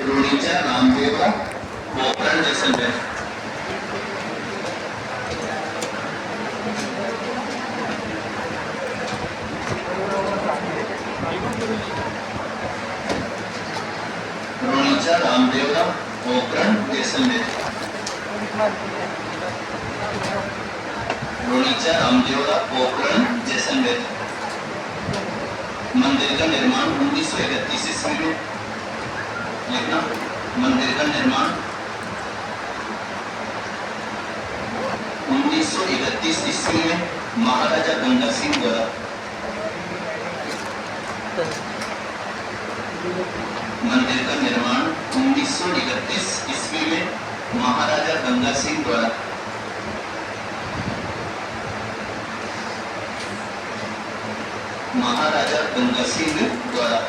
रोणीच्या रामदेवरा पोखरण जैसलमेर। रोणीच्या रामदेवरा पोखरण जैसलमेर। रोणीच्या रामदेवरा पोखरण जैसलमेर। मंदिर का निर्माण 1931 ईस्वी में। लिखना, मंदिर का निर्माण 1931 ईस्वी में महाराजा गंगा सिंह द्वारा। मंदिर का निर्माण 1931 ईस्वी में महाराजा गंगा सिंह द्वारा। महाराजा गंगा सिंह द्वारा।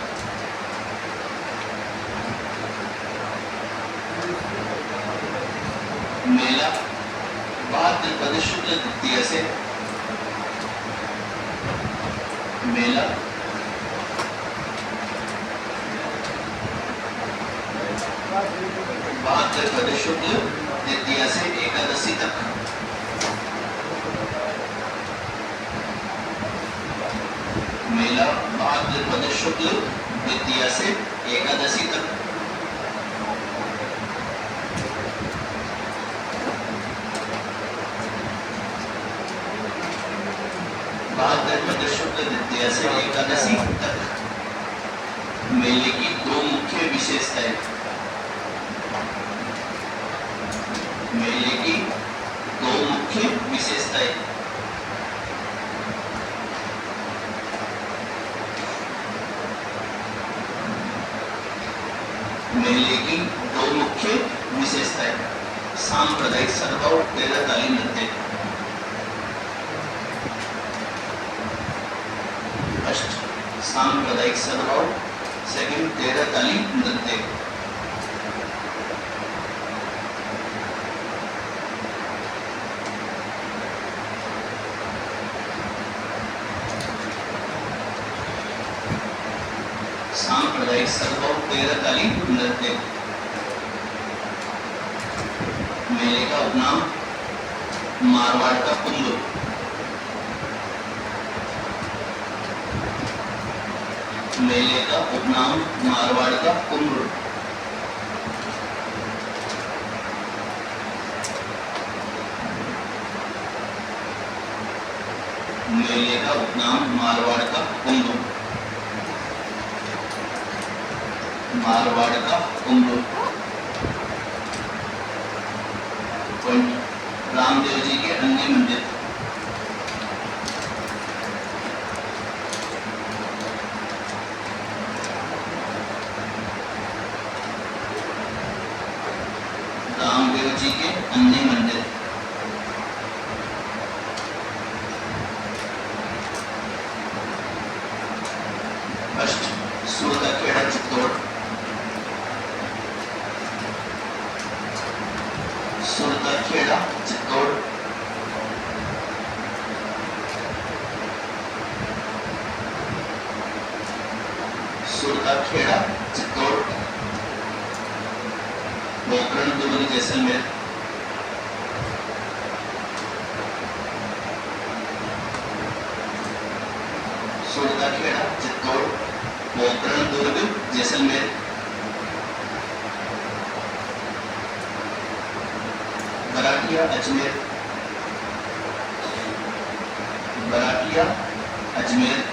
मेला भाद्रपद शुक्ल तृतीया से। मेला भाद्रपद शुक्ल तृतीया से एकादशी तक। मेला भाद्रपद शुक्ल तृतीया से एकादशी तक। भाद्रपद शुक्ल तृतीया से एकादशी तक। मेले की दो मुख्य विशेषताएं। मेले की दो मुख्य विशेषताएं। मेले की दो मुख्य विशेषताएं। सांप्रदायिक सद्भाव, तेरह ताली नृत्य। फर्स्ट सांप्रदायिक सद्भाव, सेकंड तेरह ताली नृत्य। सांप्रदायिक सद्भाव, तेरह ताली नृत्य। मेले का उपनाम मारवाड़ का कुंभ। मेले का उपनाम मारवाड़ का कुंभ। मेले का उपनाम मारवाड़ का कुंभ। मारवाड़ का कुंभ। रामदेव जी के अन्य मंदिर। रामदेव जी के अन्य मंदिर। फर्स्ट सूरतखेड़ा चित्तौड़। सूरतखेड़ा चित्तौड़। सूरतखेड़ा चित्तौड़। पोखरण दुर्ग जैसलमेर। सूरतखेड़ा चित्तौड़, पोखरण दुर्ग जैसलमेर। बराटिया अजमेर। बराटिया अजमेर।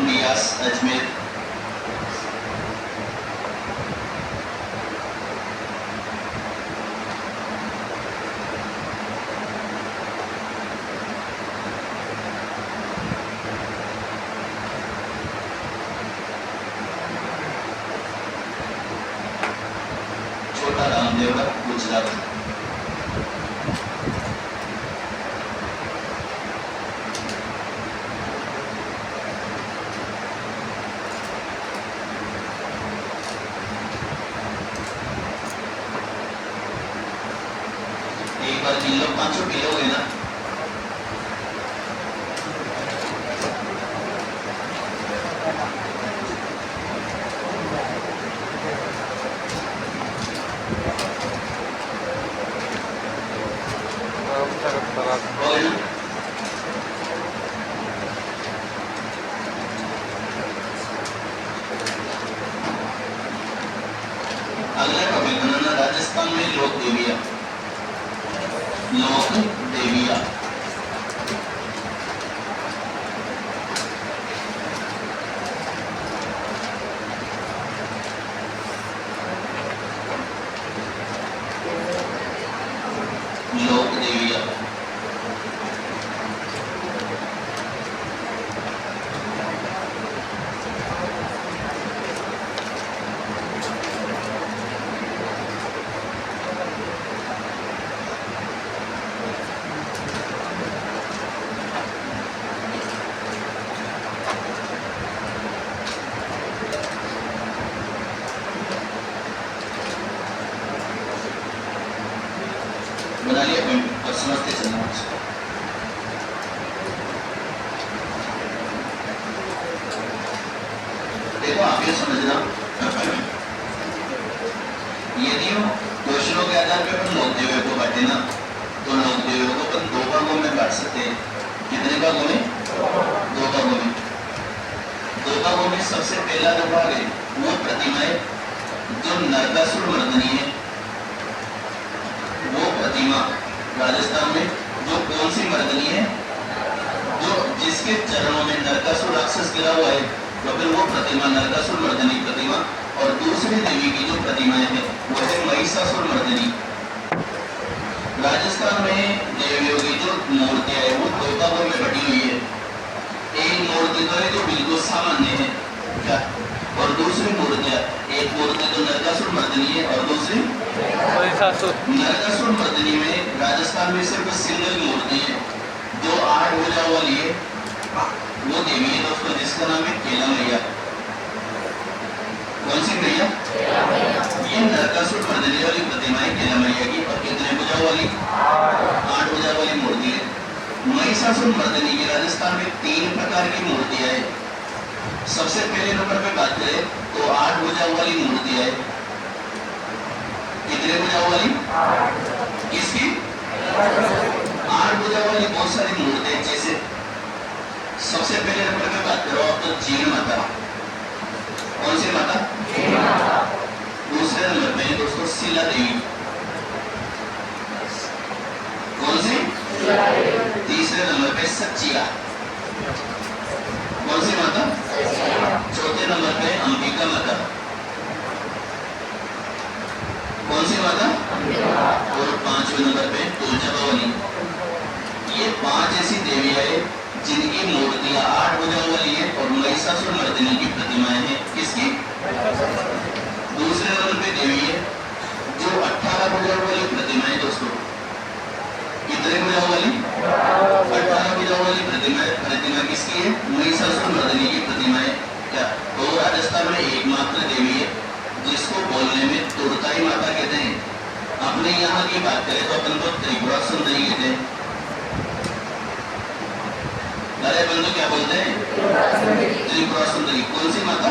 रियास अजमेर। छोटा रामदेवरा गुजरात। एक बार लोग 500 किलो हुए ना। हो गए ना? अगला टॉपिक बनाना राजस्थान में लोक देविया। लोक देविया लोक देविया बना लिया पॉइंट और समझते चलना उसको। देखो आप ये समझना, यदि क्वेश्चनों के आधार पर अपन लोक देवियों को बांटे ना, तो लोक देवियों को अपन 2 भागों में बांट सकते हैं। कितने भागों में? 2 भागों में। 2 भागों में सबसे पहला जो भाग है वो प्रतिमाएं जो नरकासुर मर्दनी है, वो प्रतिमा राजस्थान में जो कौन सी मर्दनी है, जो जिसके चरणों में नरकासुर राक्षस गिरा हुआ है, तो फिर वो प्रतिमा नरकासुर मर्दनी प्रतिमा। और दूसरी देवी की जो प्रतिमाएं हैं वो है महिषासुर मर्दनी। राजस्थान में देवियों की जो मूर्तियां है वो 2 भागों में बटी हुई है। एक मूर्ति तो है जो बिल्कुल सामान्य है क्या, और दूसरी मूर्तियां, एक मूर्ति तो नरकासुर मर्दनी है और दूसरी नरकासुर मर्दनी में राजस्थान में सिर्फ सिंगल मूर्ति है जो 8 भुजाओं वाली है, वो देवी है दोस्तों, जिसका नाम है केला मैया। कौन सी मैया? ये नरकासुर मर्दनी वाली प्रतिमा है केला मैया की, और कितने भुजाओं वाली? 8 भुजाओं वाली मूर्ति है। महिषासुर मर्दनी की राजस्थान में 3 प्रकार की मूर्तियां है। सबसे पहले नंबर पे बात करें तो 8 भुजाओं वाली मूर्तियां है। कितने भुजाओं वाली? किसकी? 8 भुजाओं वाली बहुत सारी मूर्तियां। जैसे सबसे पहले नंबर पे बात करो आप तो जीण माता। कौन सी माता? दूसरे नंबर पे दोस्तों शिला देवी। कौन सी? तीसरे नंबर पे सचिया। कौन सी माता? चौथे नंबर पे अंबिका माता। कौन सी माता? और 5वें नंबर पे तुलजा भवानी। ये 5 ऐसी देवियां है जिनकी मूर्तियां 8 भुजाओं वाली है और महिषासुर मर्दनी की प्रतिमाएं हैं। किसकी? दूसरे नंबर पे देवी है जो 18 भुजाओं वाली प्रतिमा है दोस्तों। कितने भुजाओं वाली? 18 भुजाओं वाली प्रतिमा किसकी है? महिषासुर मर्दनी की प्रतिमा है क्या। तो राजस्थान में एकमात्र देवी है जिसको बोलने में तुरताई माता कहते हैं। अपने यहाँ की बात करें तो अपन को त्रिपुरा सुंदरी कहते हैं। अरे बंधु क्या बोलते हैं? त्रिपुरा सुंदरी। कौन सी माता?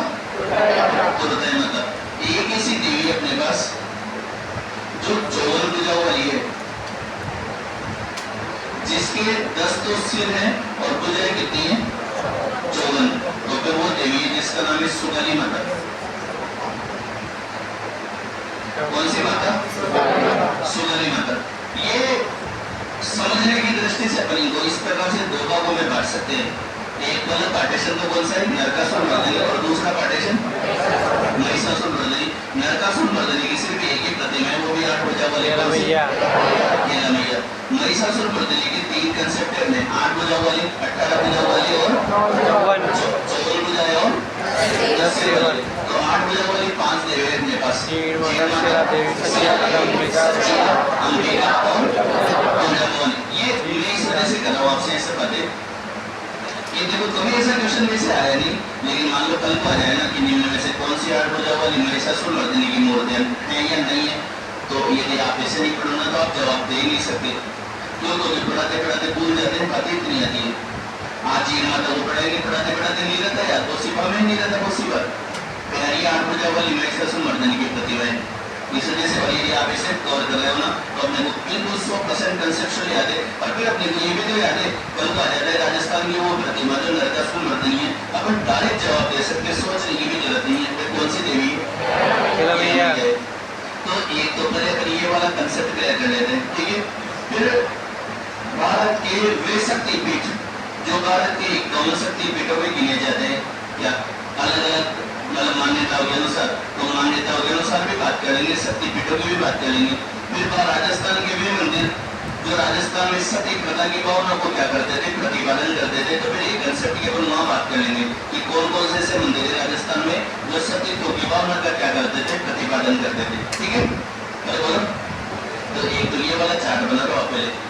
तुरताई माता। एक ऐसी देवी अपने पास जो 54 भुजाओं वाली है, जिसके 10 तो सिर हैं और भुजाएं कितनी हैं? 54। तो फिर वो देवी है जिसका नाम है सुगाली माता। कौन सी माता? सुगाली माता। ये समझने की दृष्टि से अपन इनको इस प्रकार से 2 भागों में बांट सकते हैं। एक वाला पार्टीशन तो कौन सा है? नरकासुर मर्दनी, और दूसरा पार्टीशन महिषासुर मर्दनी। नरकासुर मर्दनी की सिर्फ एक ही प्रतिमा है, वो भी 8 भुजा वाली केला मैया। महिषासुर मर्दनी के 3 कंसेप्ट है, 8 भुजा वाली, 18 भुजा वाली और 54 भुजाएं और 10 सिर वाली। तो 8 भुजा वाली 5 देवी है अपने पास, अंबिका और ये इस वजह से कर रहा हूँ आपसे ऐसे बातें। ये देखो कभी ऐसा क्वेश्चन में से आया नहीं, लेकिन मान लो कल को आ जाए ना कि निम्न में से कौन सी 8 भुजा वाली महिषासुर मर्दनी की मूर्तियां हैं या नहीं है, तो यदि आप ऐसे नहीं पढ़ो ना तो आप जवाब दे नहीं सकते। क्यों तो पढ़ाते पढ़ाते भूल जाते हैं, बातें इतनी आती है। आज ये माता को पढ़ाएंगे, पढ़ाते पढ़ाते नहीं रहता यार, वो सिपा में नहीं रहता वो सिपा प्यारी 8 बजे वाली महिषासुर मर्दनी की प्रतिभा है। इस वजह से भाई यदि आप इसे कवर कर रहे हो ना, तो अपने को बिल्कुल 100% कंसेप्चुअल याद है। और फिर अपने को ये भी तो याद है, कल को आ जाता है राजस्थान की वो प्रतिमा जो नरकासुर मर्दनी है, अपन डायरेक्ट जवाब दे सकते, सोचने की भी जरूरत नहीं है फिर कौन सी देवी है। तो एक तो पहले अपन ये वाला कंसेप्ट क्लियर कर लेते हैं, ठीक है। फिर भारत के वे शक्तिपीठ जो भारत के 51 शक्तिपीठों में गिने जाते हैं, क्या अलग अलग मतलब मान्यताओं के अनुसार, तो मान्यताओं के अनुसार भी बात करेंगे, शक्तिपीठों की भी बात करेंगे। फिर राजस्थान के वे मंदिर जो राजस्थान में सती प्रथा की भावना को क्या करते थे, प्रतिपादन करते थे। तो फिर एक कंसेप्ट की अपन वहां बात करेंगे कि कौन कौन से ऐसे मंदिर है राजस्थान में जो सतीत्व की भावना का क्या करते थे, प्रतिपादन करते थे, ठीक है। अरे बोलो, तो एक तो ये वाला चार्ट बना लो आप पहले।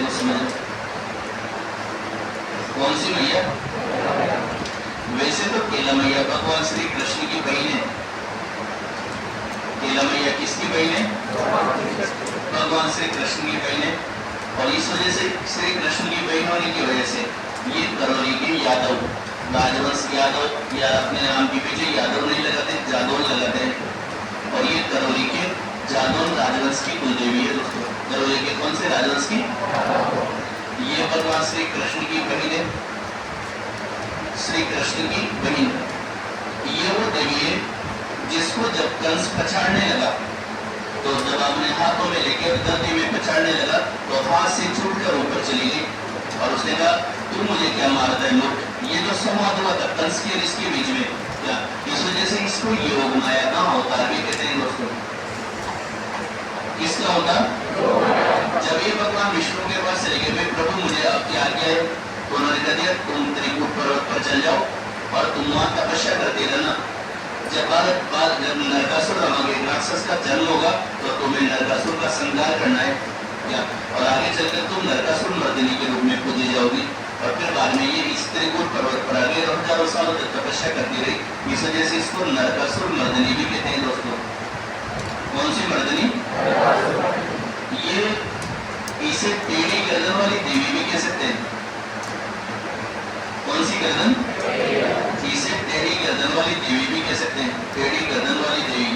को समझो, कौन सी मैया? वैसे तो केला मैया भगवान श्री कृष्ण की बहन है। केला मैया किसकी बहन है? भगवान श्री कृष्ण की बहन है। और इस वजह से श्री कृष्ण की बहन होने की वजह से ये करौली के यादव, राजवंश यादव या अपने नाम के पीछे यादव नहीं लगाते, जादौन लगाते हैं। और ये करौली के जादौन राजवंश की कुलदेवी है दोस्तों। करौली के कौन से राजवंश की? ये भगवान श्री कृष्ण की बहन है, श्री कृष्ण की बहन। ये वो देवी है जिसको जब कंस पछाड़ने लगा, तो जब अपने हाथों में लेकर धरती में पछाड़ने लगा तो हाथ से छूटकर ऊपर चली गई और उसने कहा तू मुझे क्या मारता है मूर्ख। ये जो संवाद हुआ था कंस के और इसके बीच में, क्या इस वजह से इसको योग माया का अवतार भी कहते हैं दोस्तों। किसका अवतार? जब ये भगवान विष्णु के पास चले गए, प्रभु मुझे अब क्या आज्ञा है, तो उन्होंने कह दिया तुम त्रिकूट पर्वत पर चल जाओ और तुम वहां तपस्या करते रहना। जब नरकासुर नामक राक्षस का जन्म होगा तो तुम्हें नरकासुर का संहार करना है क्या, और आगे चलकर तुम नरकासुर मर्दिनी के रूप में पूजी जाओगी। और फिर बाद में ये इस त्रिकूट पर्वत पर आगे और हजारों सालों तक तपस्या करती रही। इस वजह से इसको नरकासुर मर्दिनी भी कहते हैं दोस्तों। कौन सी मर्दिनी? ये इसे टेढ़ी गर्दन वाली देवी भी कह सकते हैं। कौन सी गर्दन? इसे टेढ़ी गर्दन वाली देवी भी कह सकते हैं, टेढ़ी गर्दन वाली देवी,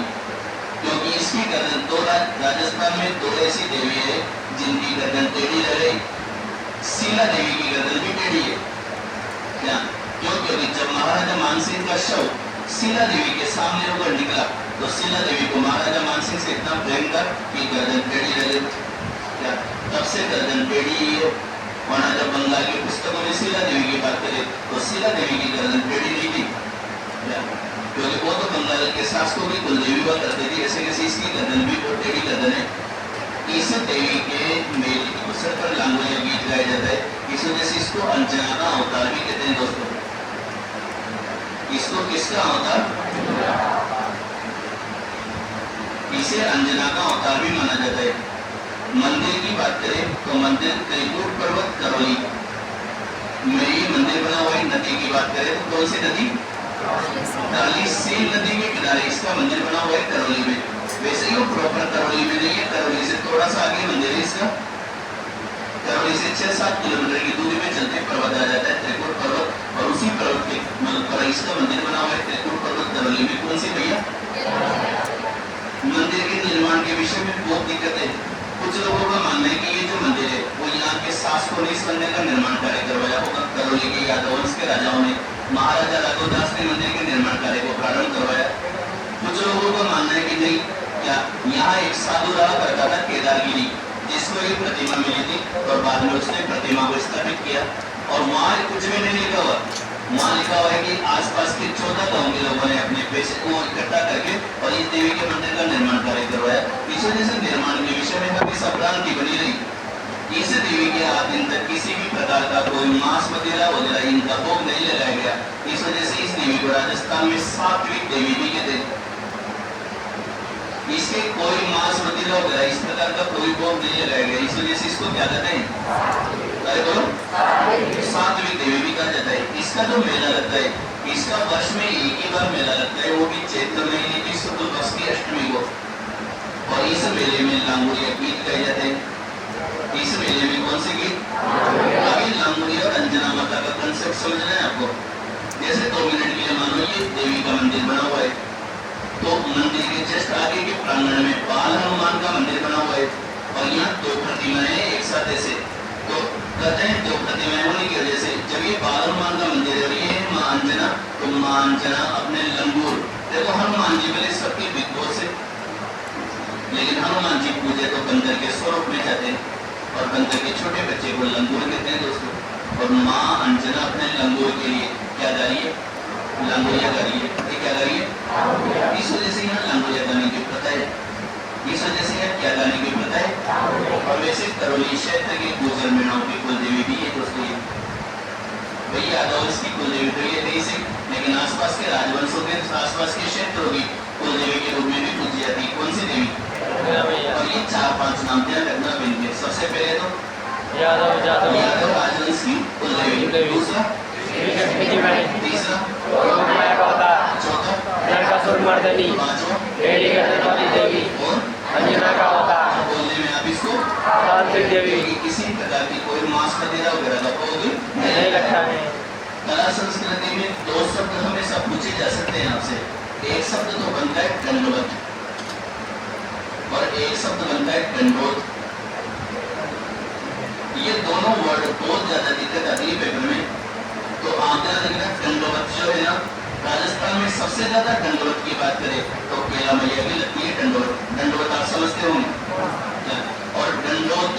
क्योंकि इसकी गर्दन तो राजस्थान में दो ऐसी देवी है जिनकी गर्दन टेढ़ी रह गई। शीला देवी की गर्दन भी टेढ़ी है क्या? क्योंकि जब महाराजा मानसिंह का शव शीला देवी के सामने होकर निकला तो शीला देवी को महाराजा मानसिंह से इतना प्रेम था कि गर्दन टेढ़ी रह गई क्या, तब से गर्दन टेढ़ी है। वरना जब बंगाल की पुस्तकों में शीला देवी की बात करें तो शीला देवी की गर्दन टेढ़ी नहीं थी क्या, क्योंकि वो तो बंगाल के शासकों की कुलदेवी हुआ करती थी, ऐसे कैसे इसकी गर्दन भी बहुत टेढ़ी गर्दन है। इस देवी के मेले के अवसर पर लांगोलिया गीत गाया जाता है, इस वजह से इसको अंजना का अवतार भी कहते हैं दोस्तों। इसको किसका अवतार? इसे अंजना का अवतार भी माना जाता है। मंदिर की बात करें तो मंदिर त्रिकूट पर्वत करौली में ये मंदिर बना हुआ है। नदी की बात करें तो कौन सी नदी? काली सील नदी के किनारे इसका मंदिर बना हुआ है करौली में। वैसे ही वो प्रॉपर करौली में नहीं है, करौली से थोड़ा सा आगे मंदिर है इसका। करौली से 6-7 किलोमीटर की दूरी में चलते पर्वत आ जाता है त्रिकूट पर्वत, और उसी पर्वत के पर इसका मंदिर बना हुआ है त्रिकूट पर्वत करौली में। कौन सी भैया? मंदिर के निर्माण के विषय में बहुत दिक्कत है। कुछ लोगों का मानना है कि ये जो मंदिर है वो यहाँ के शासकों ने इस मंदिर का निर्माण कार्य करवाया होगा। करौली के यादव वंश के राजाओं ने, महाराजा राघवदास ने मंदिर के निर्माण कार्य को प्रारंभ करवाया। कुछ लोगों का मानना है कि नहीं, क्या यहाँ एक साधु रहा करता था केदारगिरी, जिसको एक प्रतिमा मिली थी और बाद में उसने प्रतिमा को स्थापित किया। और वहाँ कुछ भी नहीं लिखा हुआ, वहाँ लिखा हुआ है कि आसपास के 14 गांव के लोगों ने अपने पैसे को इकट्ठा करके और इस देवी के मंदिर का निर्माण कार्य करवाया। इस वजह से निर्माण के विषय में हमेशा भ्रांति बनी रही। इस देवी के हाथ दिन तक किसी भी प्रकार का कोई मांस वगैरह इनका भोग नहीं लगाया गया। इस वजह से इस देवी को राजस्थान में सात्विक देवी भी कहते हैं। इसके कोई मांस वगैरह इस प्रकार का कोई भोग नहीं लगाया गया, इस वजह से इसको क्या कहते हैं? अरे बोलो, सात्विक देवी भी कहा जाता है। इसका जो मेला लगता है, इसका वर्ष में एक ही बार मेला लगता है, वो भी चैत्र महीने की शुक्ल पक्ष की अष्टमी को। और इस मेले में लांगोलिया गीत गाए जाते हैं। इस मेले में कौन से गीत? अभी लांगोलिया और अंजना माता का कंसेप्ट समझना है आपको। जैसे 2 मिनट के लिए मानो ये देवी का मंदिर बना हुआ है, तो मंदिर के जस्ट आगे के प्रांगण में बाल हनुमान का मंदिर बना हुआ है और यहाँ 2 प्रतिमाएं एक साथ ऐसे, तो कहते हैं 2 प्रतिमाएं होने की वजह से जब ये बाल हनुमान का मंदिर है और ये है माँ अंजना, तो माँ अंजना अपने लंगूर, देखो हनुमान जी पहले सबके बिग बॉस है, लेकिन हनुमान जी पूजे तो बंदर के स्वरूप में जाते हैं और बंदर के छोटे बच्चे को लंगूर कहते हैं दोस्तों। और माँ अंजना अपने लंगूर के लिए क्या गा रही है? लांगोलिया गा रही है। ये क्या गा रही है? इस वजह से यहाँ लांगोलिया गाने की प्रथा है। इस वजह से यहाँ क्या गाने की प्रथा है? और वैसे करौली क्षेत्र के गुर्जर मीणाओं की कुलदेवी भी है दोस्तों। भैया यादव इसकी कुलदेवी तो ये नहीं से, लेकिन आसपास के राजवंशों के आसपास के क्षेत्रों की कुलदेवी के रूप में भी पूजी जाती है। कौन सी देवी? और ये 4-5 नाम ध्यान रखना इनके। सबसे पहले तो यादव यादव राजवंश की कुलदेवी। दूसरा तीसरा योगमाया का अवतार, चौथा नरकासुर मर्दनी, पांचवा भेड़ी गर्दन वाली देवी, और अंजना का अवतार, बोलने में आप इसको तांत्रिक देवी। किसी प्रकार की कोई मांस वगैरह वगैरह का प्रयोग नहीं लगता है। कला संस्कृति में दो शब्द हमेशा पूछे जा सकते हैं आपसे। एक शब्द तो बनता है दंडवत और एक शब्द बनता है दंडोत। ये दोनों वर्ड बहुत ज्यादा दिक्कत आती है पेपर में। तो आप ध्यान रखना, दंडवत जो है ना, राजस्थान में सबसे ज्यादा दंडवत की बात करें तो केला मैया की लगती है दंडवत। दंडवत आप समझते होंगे। और दंडोत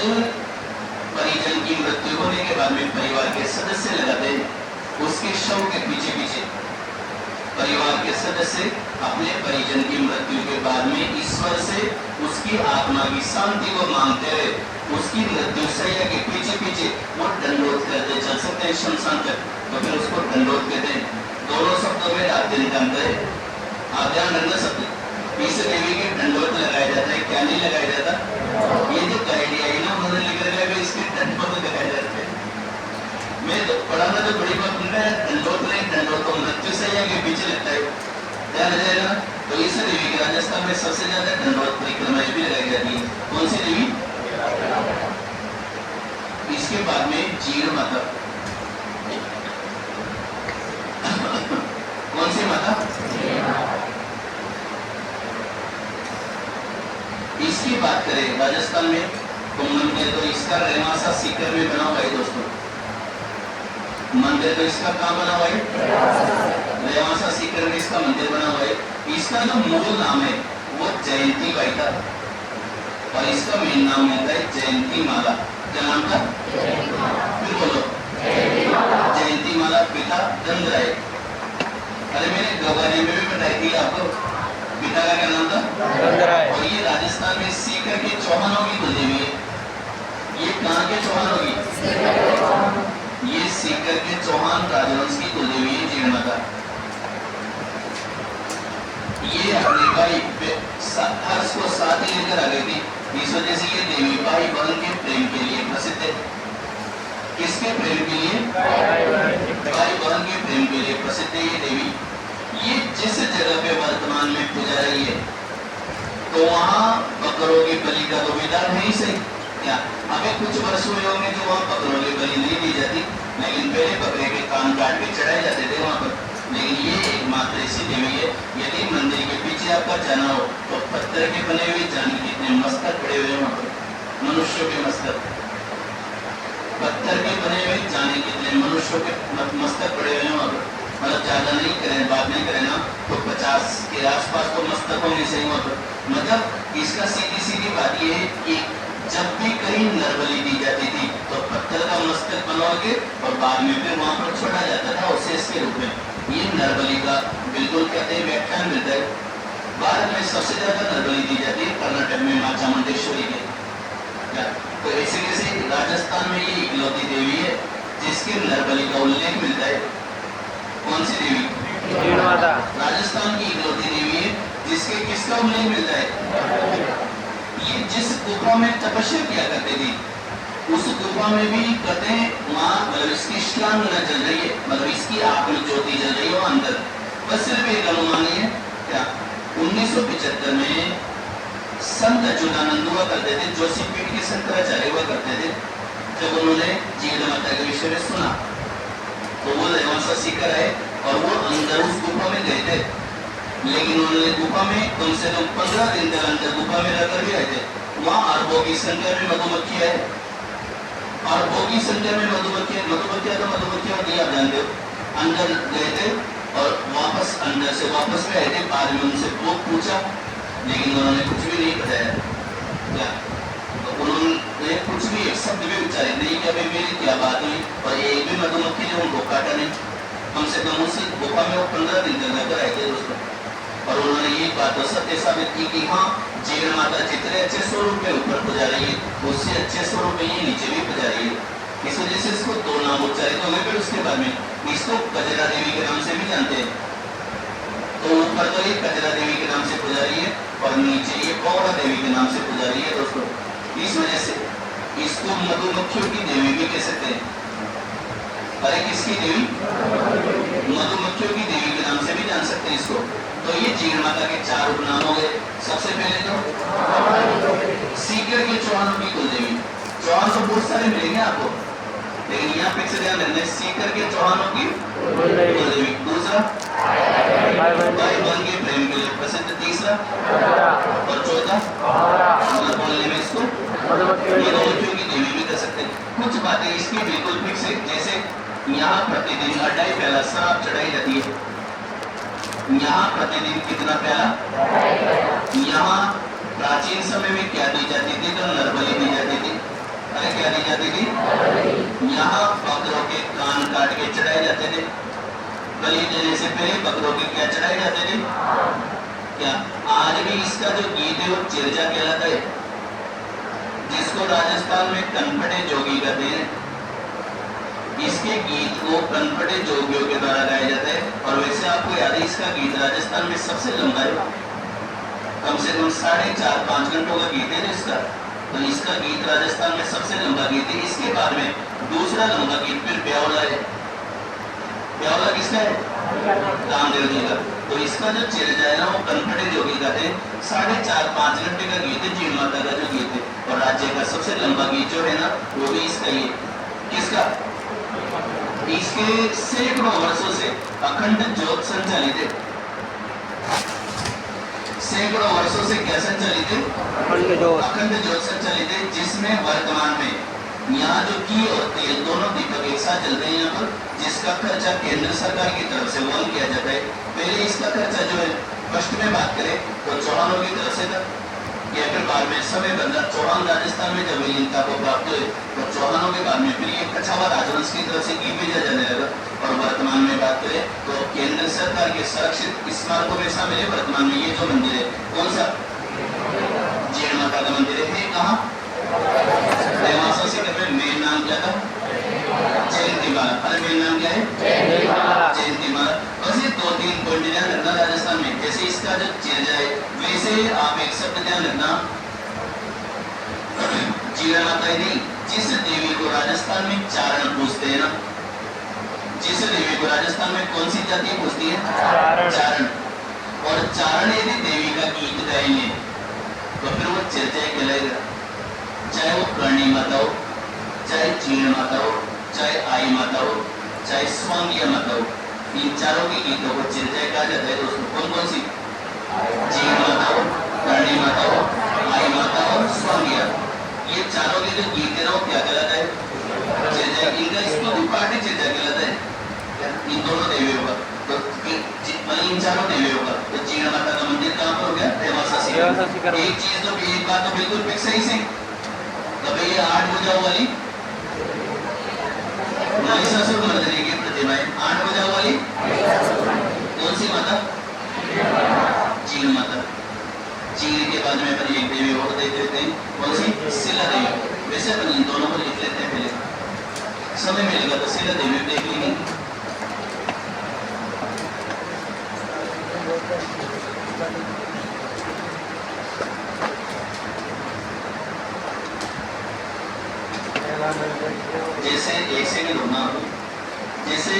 परिजन की मृत्यु होने के बाद में परिवार के सदस्य लगाते हैं, उसके शव के पीछे पीछे परिवार के सदस्य अपने परिजन की मृत्यु के बाद में ईश्वर से उसकी आत्मा की शांति को मांगते हुए उसकी मृत्यु शैया के पीछे पीछे वो दंडोत करते चल सकते हैं शमशान तक, तो फिर उसको दंडोत कहते हैं। दोनों शब्दों में आप दिन का अंतर है। आप ध्यान रखना शब्द। इस देवी के दंडोत लगाया जाता है, क्या नहीं लगाया जाता। ये जो गाइड आई ना, उन्होंने लिख रखा है इसके दंडोत लगाए जाते हैं। मैं तो पढ़ाना तो बड़ी बात बन रहा है, दंडोत नहीं, दंडोत तो मृत्यु शैया के पीछे लगता है, ध्यान रखिएगा। तो इस देवी के राजस्थान में सबसे ज्यादा दंडोत परिक्रमाएं भी लगाई जाती है। कौन सी देवी? इसके बाद में जीर्ण माता। कौन सी माता? इसकी बात करें राजस्थान में तो मंदिर तो इसका रेवासा सीकर में बना हुआ है दोस्तों। मंदिर तो इसका कहाँ बना हुआ है? रेवासा सीकर में इसका मंदिर बना हुआ है। इसका जो मूल नाम है वो जयंती बाई था और इसका मेन नाम होता है जयंती माला। क्या नाम था? फिर बोलो। जयंती माला। पिता दंडराय। अरे मैंने गवारी में भी बताई थी आपको, पिता का क्या नाम था? दंडराय। और ये राजस्थान में सीकर के चौहानों की कुलदेवी है। ये कहाँ के चौहान होगी? ये सीकर के चौहान राजवंश की कुलदेवी है जीर्ण माता। ये अपने भाई हर्ष को साथ ही लेकर आ गई थी, इस वजह से ये देवी भाई बहन के प्रेम के लिए प्रसिद्ध है। किसके प्रेम के लिए? भाई बहन के प्रेम के लिए प्रसिद्ध है ये देवी। ये जिस जगह पे वर्तमान में पूजा रही है तो वहाँ बकरों की बलि का तो विधान है ही सही। क्या अभी कुछ वर्ष हुए होंगे जो वहाँ बकरों की बलि नहीं दी जाती, लेकिन पहले बकरे के कान काट के चढ़ाए जाते थे वहाँ पर। लेकिन ये एकमात्र ऐसी देवी है, यदि मंदिर के पीछे आपका जाना हो तो पत्थर के बने हुए जाने कितने मस्तक पड़े हुए वहाँ पर, मनुष्यों के मस्तक। पत्थर के बने हुए जाने कितने मनुष्यों के मस्तक पड़े हुए वहाँ पर। मतलब ज्यादा नहीं करें, बात नहीं करें ना तो 50 के आसपास तो मस्तक होंगे सही वहाँ पर। मतलब इसका सीधी सीधी बात यह है कि जब भी कहीं नरबली दी जाती थी तो पत्थर का मस्तक बनवा के और बाद में फिर वहां पर छोड़ा जाता था अवशेष के रूप में। ये नरबली का बिल्कुल कहते हैं व्याख्यान मिलता है। भारत में सबसे ज्यादा नरबली दी जाती है कर्नाटक में मां चामुंडेश्वरी के। तो ऐसे कैसे राजस्थान में ये इकलौती देवी है जिसके नरबली का उल्लेख मिलता है। कौन सी देवी? राजस्थान की इकलौती देवी है जिसके किसका उल्लेख मिलता है? ये जिस गुफा में तपस्या किया करते थे उस गुफा में भी कहते हैं माँ मतलब इसकी श्लाघ न जल रही है, मतलब इसकी आग में ज्योति जल रही है अंदर। बस सिर्फ एक अनुमान है क्या 1975 में संत अच्युतानंद हुआ करते थे, जोशीपीठ के शंकराचार्य हुआ करते थे। जब उन्होंने जीर्ण माता के विषय में सुना तो वो रेवासा सीकर आए और वो अंदर उस गुफा में गए थे। लेकिन उन्होंने गुफा में कम से कम 15 दिन तक अंदर गुफा में रहकर भी आए थे। वहाँ अरबों की संख्या में मधुमक्खियां है, अरबों की संख्या में मधुमक्खियां तो मधुमक्खियां होती है आप जानते हो। अंदर गए थे और वापस अंदर से वापस में आए थे। बाद में उनसे बहुत पूछा लेकिन उन्होंने कुछ भी नहीं बताया। क्या तो उन्होंने कुछ भी एक शब्द भी उच्चारित नहीं कि अभी मेरी क्या बात हुई और एक भी मधुमक्खी ने उनको काटा नहीं। कम से कम उस गुफा में वो 15 दिन तक रहकर आए थे दोस्तों। और उन्होंने ये बात तो सत्य साबित की कि हाँ जीर्ण माता जितने अच्छे स्वरूप में ऊपर पुजा रही है उससे अच्छे स्वरूप में ये नीचे भी पुजा रही है। इस वजह से इसको 2 नाम उच्चारित हो गए। फिर उसके बाद में इसको कजरा देवी के नाम से भी जानते हैं। तो ऊपर तो ये कजरा देवी के नाम से पुजा रही है और नीचे ये पौड़ा देवी के नाम से पुजा रही है दोस्तों। इस वजह से इसको मधुमक्खियों की देवी भी कह सकते हैं। अरे किसकी देवी? मधुमक्खियों की देवी के नाम से भी जान सकते हैं इसको। तो ये जीण माता के 4 उपनाम हो गए। सबसे पहले तो सीकर के चौहानों की कुल देवी। चौहान तो बहुत सारे मिलेंगे आपको, लेकिन यहाँ पे से ध्यान रखना, सीकर के चौहानों की कुल देवी। दूसरा भाई बहन के प्रेम के लिए प्रसिद्ध। तीसरा और चौथा मतलब बोलने में इसको मधुमक्खियों की देवी भी कर सकते हैं। कुछ बातें इसकी बिल्कुल फिक्स है, जैसे यहाँ प्रतिदिन 2.5 प्याला शराब चढ़ाई जाती है। यहाँ प्रतिदिन कितना प्याला? यहाँ प्राचीन समय में क्या दी जाती थी? तो नरबली दी जाती थी। अरे क्या दी जाती थी? यहाँ बकरों के कान काट के चढ़ाए जाते थे। बलि देने से पहले बकरों के क्या चढ़ाए जाते थे? क्या आज भी इसका जो गीत है वो चिरजा कहलाता है, जिसको राजस्थान में कनपटे जोगी कहते हैं। इसके गीत को कनपटे जोगियों के द्वारा गाया जाता है। और वैसे आपको याद है इसका गीत राजस्थान में सबसे लंबा है, कम से कम 4.5-5 घंटों का गीत है इसका। तो इसका गीत राजस्थान में सबसे लंबा गीत है। इसके बाद में दूसरा लंबा गीत फिर ब्यावला है। ब्यावला किसका है? रामदेव जी का। तो इसका जो चिरजा है ना वो कनपटे जोगी गाते हैं। 4.5-5 घंटे का गीत है जीण माता का जो गीत है। और राज्य का सबसे लंबा गीत जो है ना वो भी इसका ही है। किसका? इसके सैकड़ों वर्षों से अखंड ज्योत संचालित है। सैकड़ों वर्षों से क्या संचालित है? अखंड ज्योत संचालित है, जिसमें वर्तमान में यहाँ जो घी और तेल दोनों दीपक एक साथ जलते हैं यहाँ पर, जिसका खर्चा केंद्र सरकार की तरफ से वहन किया जाता है। पहले इसका खर्चा जो है फर्स्ट में बात करें तो चौहानों की तरफ से था, या फिर बाद में समय बदला। चौहान राजस्थान में जब विलीनता को प्राप्त हुए तो चौहानों के बाद में फिर ये कछावा राजवंश की तरफ से घी भेजा जाने लगा। और वर्तमान में बात करें तो केंद्र सरकार के संरक्षित स्मारकों में शामिल है वर्तमान में ये जो मंदिर है। कौन सा? जीण माता का मंदिर है। कहाँ? मेन नाम क्या था? जयंतीमाला। अरे मेन नाम क्या है? जयंतीमाला। बस ये 2-3 पॉइंट ध्यान रखना राजस्थान में। जैसे इसका जो चिरजा है वैसे आप एक शब्द ध्यान रखना, जीण माता ही नहीं, जिस देवी को राजस्थान में चारण पूजते हैं ना, जिस देवी को राजस्थान में कौन सी जाति पूजती है? चारण। और चारण यदि देवी का गीत गाएंगे तो फिर वो चिरजा कहलाएगा। चाहे वो कर्णी माता हो, चाहे जीण माता हो, चाहे आई माता हो, चाहे स्वांगिया माता हो, इन चारों के गीतों को चिरजा कहा जाता है। दोस्तों कौन कौन सी? जीण माता हो, कर्णी माता हो, आई माता और स्वांगिया। ये चारों के जो गीत है ना वो क्या कहलाता है? चिरजा। इनका इसको उपाट चिरजा कहलाता है इन दोनों देवियों का। तो इन चारों देवियों का तो जीण माता का मंदिर कहाँ पर हो गया? रेवासा सीकर। एक चीज तो एक बात तो बिल्कुल फिक्स है इसे, तब ये 8 भुजाओं वाली महिषासुर मर्दिनी की प्रतिमाएं। 8 भुजाओं वाली कौन सी माता? जीण माता। जीण के बाद में अपन एक देवी और देख लेते हैं, कौन सी? शिला देवी। वैसे अपन इन दोनों को लिख लेते हैं, पहले समय मिलेगा तो शिला देवी देख लेंगे। जैसे एक सेकंड होना, जैसे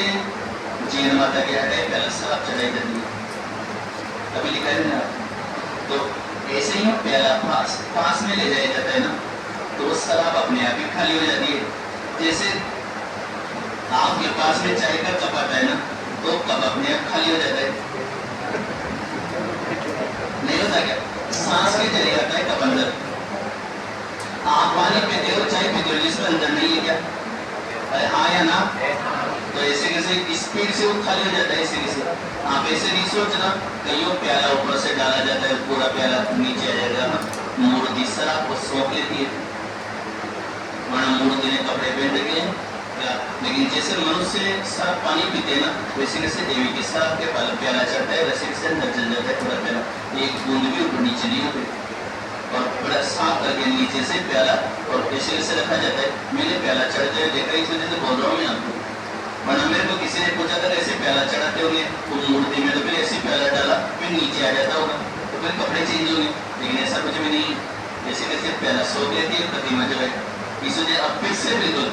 जीण माता के हटे पहले शराब चढ़ाई जाती है, अभी लिखा है ना, तो ऐसे ही पहला पास में ले जाया जाता है ना, तो शराब अपने आप ही खाली हो जाती है। जैसे आपके पास में चाय का कप आता है ना, तो कप अपने आप खाली हो जाता है, नहीं होता क्या? सांस के जरिए आता है कप अंदर। आप पानी पीते हो, चाय पीते हो, जिसमें अंदर नहीं है क्या? अरे हाँ या ना? तो ऐसे कैसे स्पीड से वो खाली हो जाता है। ऐसे कैसे? आप ऐसे नहीं सोचना कहीं प्याला ऊपर से डाला जाता है, पूरा प्याला नीचे आ जाएगा। मूर्ति शराब को सौंप लेती है, वरना मूर्ति ने कपड़े पहन रखे हैं क्या? लेकिन जैसे मनुष्य शराब पानी पीते हैं ना, वैसे कैसे देवी की शराब के प्याला चढ़ता है, वैसे कैसे अंदर चल जाता है पूरा प्याला, एक बूंद भी ऊपर नीचे नहीं होती। और बड़ा साफ करके नीचे से प्याला और ऐसे कैसे रखा जाता है। मैंने प्याला चढ़ते हुए देखा, इस वजह से बोल रहा हूँ मैं आपको, वरना मेरे को किसी ने पूछा था ऐसे प्याला चढ़ाते होंगे वो मूर्ति में, तो फिर ऐसे प्याला डाला फिर नीचे आ जाता होगा, तो फिर कपड़े चेंज होंगे, लेकिन ऐसा कुछ भी नहीं है। जैसे कैसे प्याला सौंप लेती है प्रतिमा जो है, इसलिए अब फिर से बिल्कुल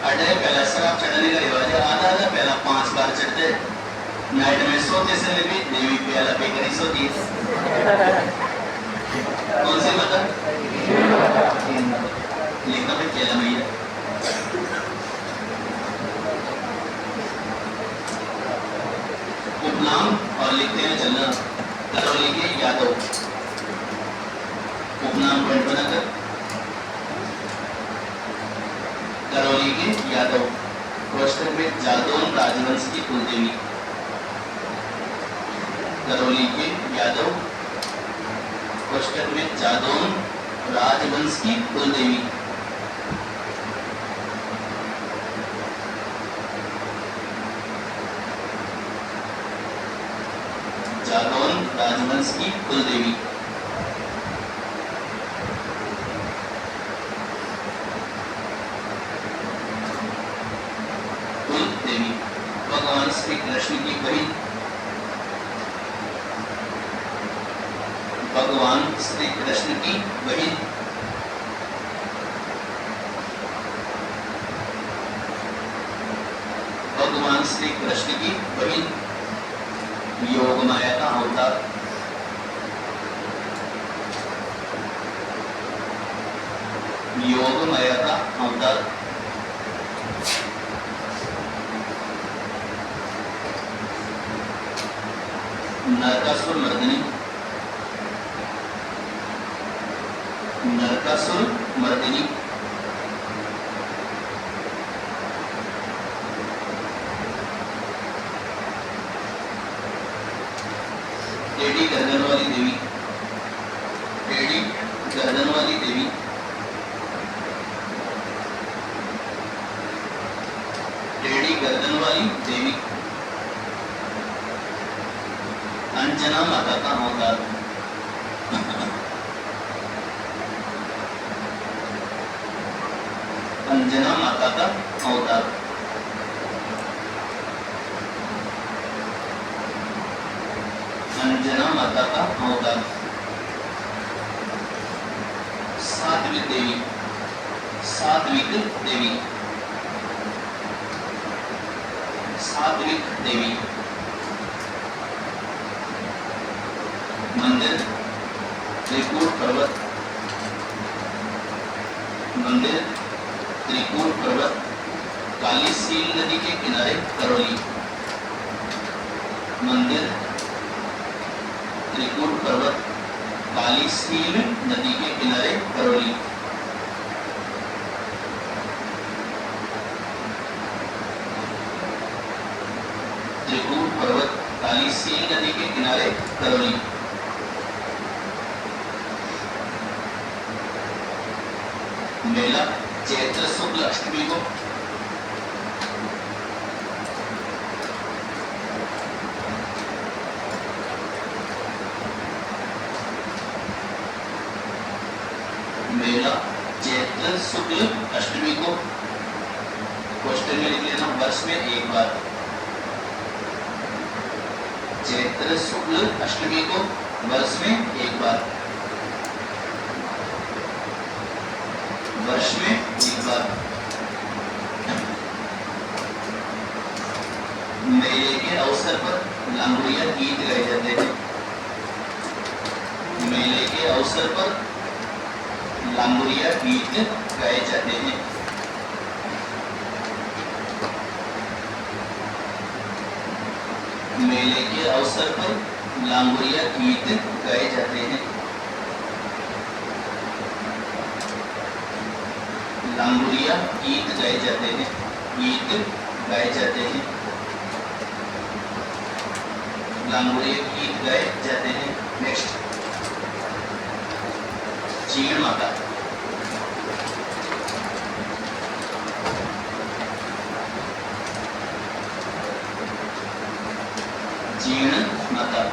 अड्डे पहला शराब चढ़ने का रिवाज है, आधा आधा पहला 5 बार चढ़ते। नाइट में सोते समय भी देवी प्याला पे करी सोती है। कौन सी बता लिखा पे केला मैया। उपनाम और लिखते हैं चलना। करौली के यादव, उपनाम पॉइंट बनाकर करौली के यादव, क्वेश्चन में जादौन राजवंश की कुलदेवी। करौली के यादव, क्वेश्चन में जादौन राजवंश की कुलदेवी। जादौन राजवंश की कुलदेवी। कुलदेवी भगवान श्री कृष्ण की बहन, भगवान श्री कृष्ण की बहन। भगवान श्री कृष्ण की बहन, योग माया का अवतार। योग माया का अवतार। नरकासुर मर्दिनी, नरकासुर मर्दिनी। टेढ़ी गर्दन वाली देवी, टेढ़ी गर्दन वाली देवी। टेढ़ी गर्दन वाली देवी, अंजना माता का अवतार। अंजना माता का अवतार। अंजना माता का अवतार। सात्विक देवी, सात्विक देवी। सात्विक देवी। मंदिर त्रिकूट पर्वत, मंदिर त्रिकूट पर्वत, काली सील नदी के किनारे करौली। मंदिर त्रिकूट पर्वत, काली सील नदी के किनारे करौली। त्रिकूट पर्वत, काली सील नदी के किनारे करौली। मेला चैत्र शुक्ल अष्टमी को। मेला चैत्र शुक्ल अष्टमी को, क्वेश्चन में लिख लेना वर्ष में एक बार। चैत्र शुक्ल अष्टमी को वर्ष में एक बार, वर्ष में एक बार। मेले के अवसर पर लांगुड़िया गीत गाए जाते हैं। मेले के अवसर पर लांगुड़िया गीत गाए जाते हैं। मेले के अवसर पर लांगुड़िया गीत गाए जाते हैं। लांगुड़िया गीत गाए जाते हैं, गीत गाए जाते हैं। लांगुड़िया गीत गाए जाते हैं। नेक्स्ट जीण माता, जीण माता।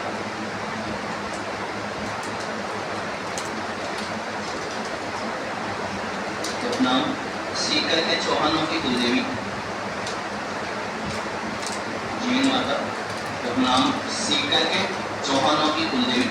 नाम सीकर के चौहानों की कुलदेवी। जीण माता, नाम सीकर के चौहानों की कुलदेवी।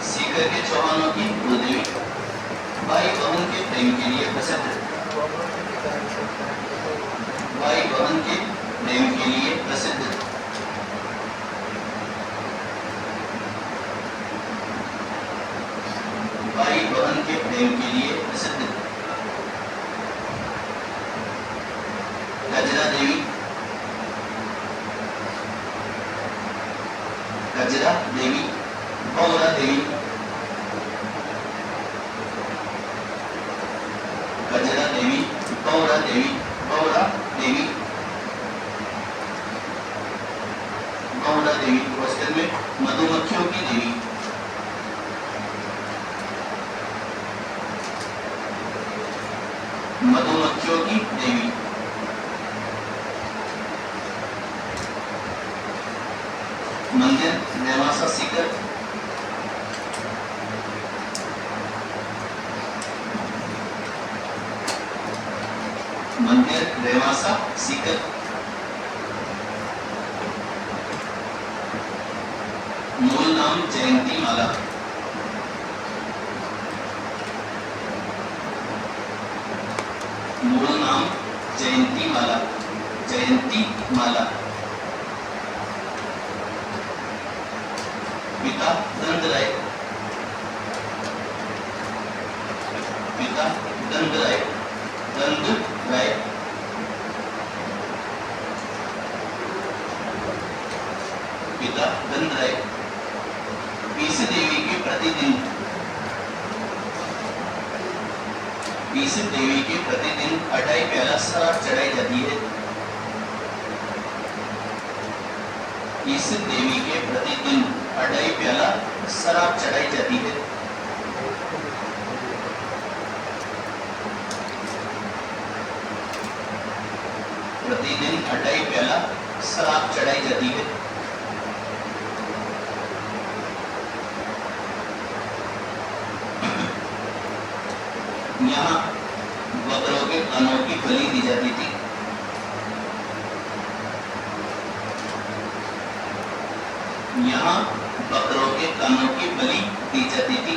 सीकर के चौहानों की कुलदेवी, भाई बहन के प्रेम के लिए प्रसिद्ध, भाई बहन के प्रेम के लिए प्रसिद्ध, भाई बहन के प्रेम के लिए प्रसिद्ध, गजरा देवी, गजरा देवी, बौरा देवी, गजरा देवी, बौरा देवी, बौरा देवी, बौरा देवी क्वेश्चन में मधुमक्खियों की देवी, मधुमक्खियों की देवी, मंदिर नेवासा सीकर, मंदिर रेवासा सीकर, मूल नाम जयंती माला, मूल नाम जयंती माला, जयंती माला, पिता दंडराय, पिता दंडराय, दंडराय, पिता दंडराय, इस देवी के प्रतिदिन, इस देवी के प्रतिदिन 2.5 प्याला शराब चढ़ाई जाती है, इस देवी के प्रतिदिन 2.5 प्याला शराब चढ़ाई जाती है, प्रतिदिन 2.5 प्याला शराब चढ़ाई जाती है। यहाँ बकरों के कानों की बलि दी जाती थी, यहाँ बकरों के कानों की बलि दी जाती थी,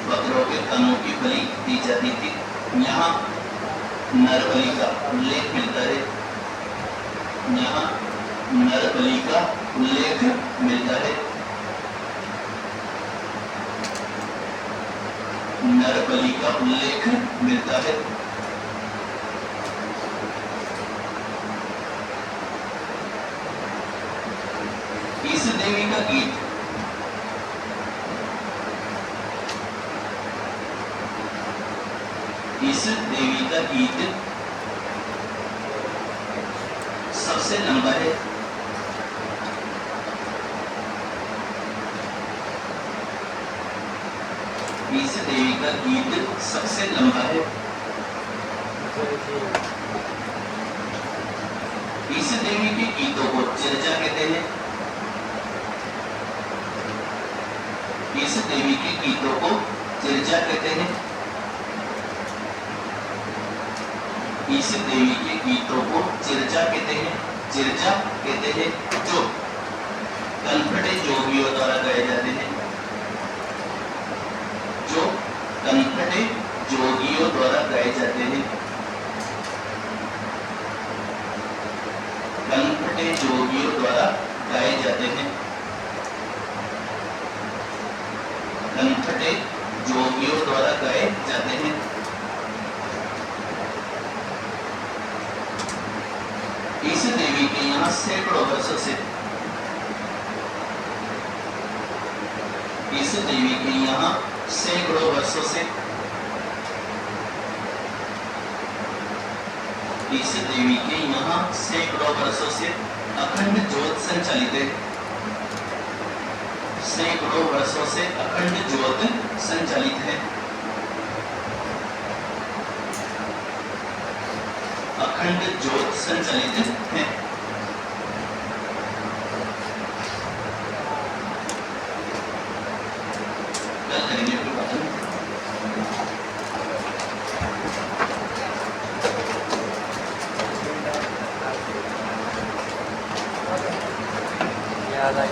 बकरों के कानों की बलि दी जाती थी। यहाँ नरबलि का उल्लेख मिलता है, यहाँ नरबलि का उल्लेख मिलता है, नरबलि का उल्लेख मिलता है। इस देवी का गीत इस देवी का गीत सबसे लंबा है, इस देवी का गीत सबसे लंबा है, इस देवी के गीतों को चर्चा कहते हैं, इस देवी के गीतों को जिरजा कहते हैं। इस देवी के गीतों को जिरजा कहते हैं। जिरजा कहते हैं जो कनपटे जोगियों द्वारा गाए जाते हैं। जो कनपटे जोगियों द्वारा गाए जाते हैं। कनपटे जोगियों द्वारा गाए जाते हैं। कनपटे जोगियों द्वारा गाए जाते हैं। इस देवी के यहाँ सैकड़ों वर्षों से इस देवी के यहाँ सैकड़ों वर्षों से इस देवी के यहाँ सैकड़ों वर्षों से अखंड ज्योत संचालित है। सैकड़ों वर्षों से अखंड ज्योत संचालित है। अखंड ज्योत संचालित है। कल करेंगे फिर बात। याद आई